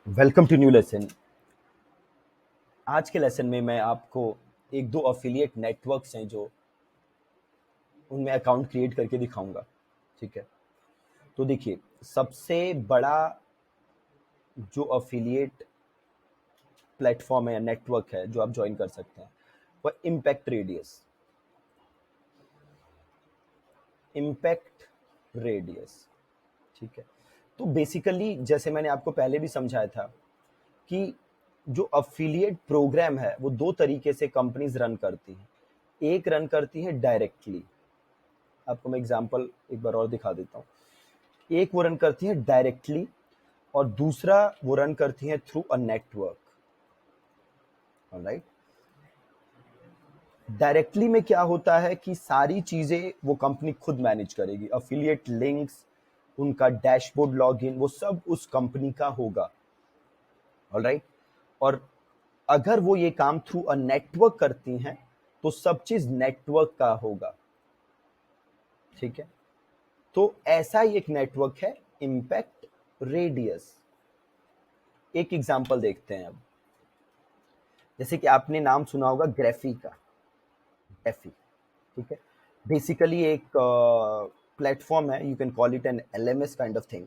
Welcome to new lesson. आज के lesson में मैं आपको एक दो अफिलिएट नेटवर्क्स हैं जो उनमें अकाउंट क्रिएट करके दिखाऊंगा। ठीक है, तो देखिए, सबसे बड़ा जो अफिलिएट प्लेटफॉर्म है या नेटवर्क है जो आप ज्वाइन कर सकते हैं वह इम्पैक्ट रेडियस। इम्पैक्ट रेडियस, ठीक है। तो बेसिकली जैसे मैंने आपको पहले भी समझाया था कि जो अफिलिएट प्रोग्राम है वो दो तरीके से कंपनीज रन करती हैं। एक रन करती है डायरेक्टली, आपको मैं एग्जांपल एक बार और दिखा देता हूँ। एक वो रन करती है डायरेक्टली और दूसरा वो रन करती है through a network. Alright, directly में क्या होता है कि सारी चीजें वो कंपनी खुद मैनेज करेगी। अफिलिएट लिंक्स, उनका डैशबोर्ड लॉगिन, वो सब उस कंपनी का होगा। ऑलराइट, और अगर वो ये काम थ्रू अ नेटवर्क करती हैं तो सब चीज नेटवर्क का होगा। ठीक है, तो ऐसा ही एक नेटवर्क है इम्पैक्ट रेडियस। एक एग्जांपल देखते हैं अब। जैसे कि आपने नाम सुना होगा ग्राफी का। ग्राफी, ठीक है, बेसिकली एक प्लेटफॉर्म है, you can call it an LMS kind of thing,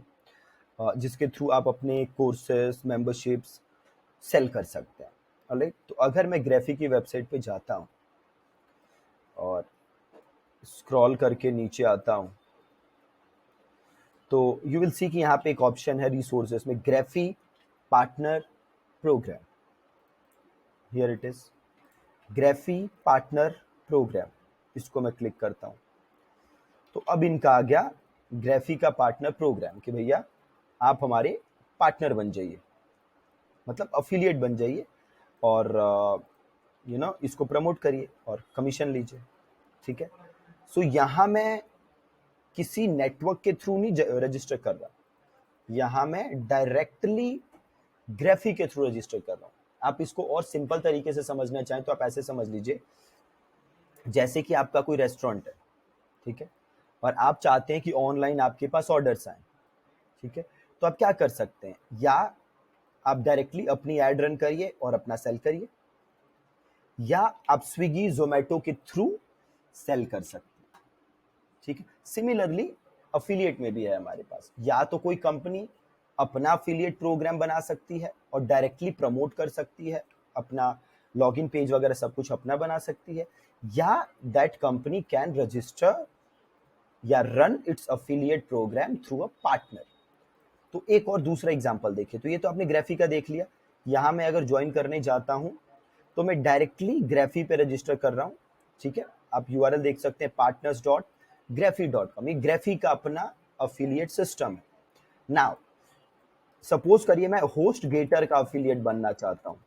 जिसके थ्रू आप अपने कोर्सेज मेंबरशिप्स सेल कर सकते हैं। ऑलराइट, तो अगर मैं ग्राफी की वेबसाइट पे जाता हूँ और स्क्रॉल करके नीचे आता हूँ तो यू विल सी कि यहाँ पे एक ऑप्शन है रिसोर्सेज में, Graphy partner program. Here it is, Graphy partner program. इसको मैं क्लिक करता हूँ तो अब इनका आ गया ग्राफी का पार्टनर प्रोग्राम कि भैया आप हमारे पार्टनर बन जाइए, मतलब अफिलिएट बन जाइए और इसको प्रमोट करिए और कमीशन लीजिए। ठीक है, सो यहाँ मैं किसी नेटवर्क के थ्रू नहीं रजिस्टर कर रहा, यहाँ मैं डायरेक्टली ग्राफी के थ्रू रजिस्टर कर रहा हूँ। आप इसको और सिंपल तरीके से समझना चाहें तो आप ऐसे समझ लीजिए, जैसे कि आपका कोई रेस्टोरेंट है, ठीक है, और आप चाहते हैं कि ऑनलाइन आपके पास ऑर्डर्स आए। ठीक है, तो आप क्या कर सकते हैं, या आप डायरेक्टली अपनी एड रन करिए और अपना सेल करिए, या आप स्विगी जोमेटो के थ्रू सेल कर सकते हैं। ठीक है, सिमिलरली अफिलिएट में भी है हमारे पास, या तो कोई कंपनी अपना अफिलिएट प्रोग्राम बना सकती है और डायरेक्टली प्रमोट कर सकती है, अपना लॉगिन पेज वगैरह सब कुछ अपना बना सकती है, या दैट कंपनी कैन रजिस्टर या run it's affiliate programme through a partner. तो एक और दूसरा एग्जांपल देखिए, तो ये तो आपने ग्राफी का देख लिया। यहां मैं अगर ज्वाइन करने जाता हूं तो मैं डायरेक्टली ग्राफी पे रजिस्टर कर रहा हूं। ठीक है, आप यूआरएल देख सकते हैं partners.graphy.com। ये ग्राफी का अपना अफिलिएट सिस्टम है। नाउ सपोज करिए मैं होस्ट गेटर का अफिलिएट बनना चाहता हूं।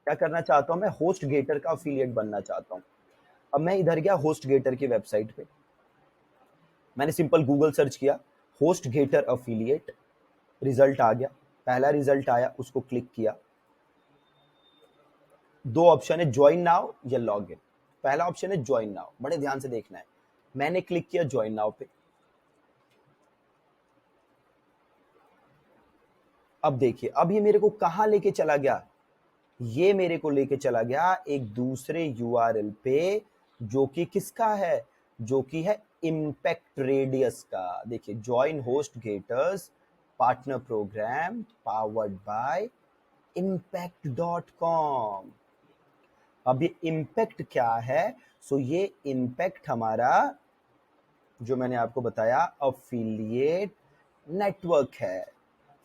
क्या करना चाहता हूं, मैं होस्ट गेटर का अफिलिएट बनना चाहता हूं। अब मैं इधर गया होस्ट गेटर की वेबसाइट पे, मैंने सिंपल गूगल सर्च किया होस्ट गेटर अफिलिएट, रिजल्ट आ गया। पहला रिजल्ट आया, उसको क्लिक किया। दो ऑप्शन है, ज्वाइन नाउ या लॉग इन। पहला ऑप्शन है ज्वाइन नाउ, बड़े ध्यान से देखना है। मैंने क्लिक किया ज्वाइन नाउ पे। अब देखिए, अब ये मेरे को कहां लेके चला गया, ये मेरे को लेके चला गया एक दूसरे यूआरएल पे, जो कि किसका है, जो कि है इम्पैक्ट रेडियस का। देखिए, join host gators partner program powered by impact.com। अब ये इम्पैक्ट क्या है, सो ये इम्पैक्ट हमारा, जो मैंने आपको बताया, अफिलिएट नेटवर्क है।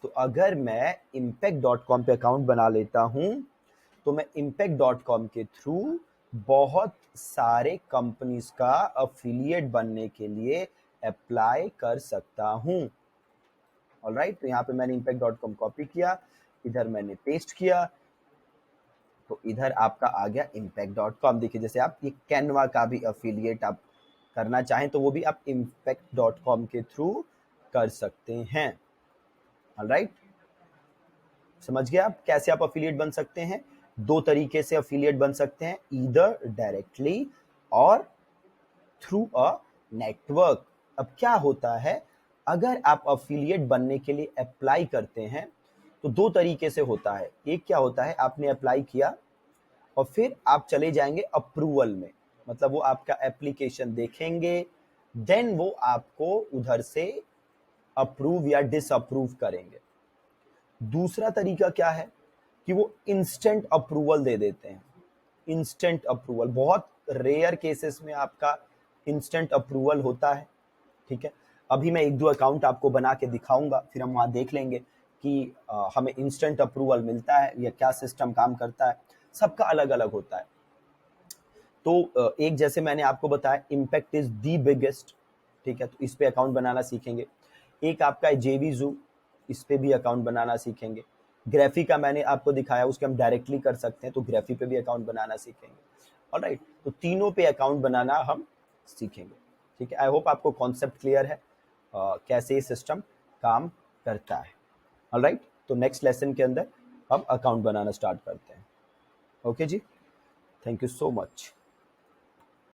तो अगर मैं impact.com पे अकाउंट बना लेता हूं तो मैं impact.com के थ्रू बहुत सारे कंपनीज का अफिलिएट बनने के लिए अप्लाई कर सकता हूं। ऑलराइट, तो यहाँ पे मैंने impact.com कॉपी किया, इधर मैंने पेस्ट किया, तो इधर आपका आ गया impact.com। देखिए, जैसे आप ये कैनवा का भी अफिलिएट आप करना चाहें तो वो भी आप impact.com के थ्रू कर सकते हैं। ऑलराइट, समझ गए आप कैसे आप अफिलिएट बन सकते हैं। दो तरीके से अफिलिएट बन सकते हैं, ईदर डायरेक्टली और थ्रू अ नेटवर्क। अब क्या होता है, अगर आप अफिलिएट बनने के लिए अप्लाई करते हैं तो दो तरीके से होता है। एक क्या होता है, आपने अप्लाई किया और फिर आप चले जाएंगे अप्रूवल में, मतलब वो आपका एप्लीकेशन देखेंगे, देन वो आपको उधर से अप्रूव या डिसअप्रूव करेंगे। दूसरा तरीका क्या है कि वो इंस्टेंट अप्रूवल दे देते हैं। इंस्टेंट अप्रूवल, बहुत रेयर केसेस में आपका इंस्टेंट अप्रूवल होता है, ठीक है। अभी मैं एक दो अकाउंट आपको बना के दिखाऊंगा, फिर हम वहाँ देख लेंगे कि हमें इंस्टेंट अप्रूवल मिलता है या क्या सिस्टम काम करता है। सबका अलग अलग होता है। तो एक जैसे मैंने आपको बताया, इम्पैक्ट इज दी बिगेस्ट, ठीक है, तो इस पे अकाउंट बनाना सीखेंगे। एक आपका है जेवीजू, इस पे भी अकाउंट बनाना सीखेंगे। ग्राफी का मैंने आपको दिखाया, उसके हम डायरेक्टली कर सकते हैं, तो ग्राफी पे भी अकाउंट बनाना सीखेंगे। ऑलराइट, तो तीनों पे अकाउंट बनाना हम सीखेंगे, ठीक है। आई होप आपको कॉन्सेप्ट क्लियर है कैसे ये सिस्टम काम करता है। ऑलराइट, तो नेक्स्ट लेसन के अंदर हम अकाउंट बनाना स्टार्ट करते हैं। ओके जी, थैंक यू सो मच।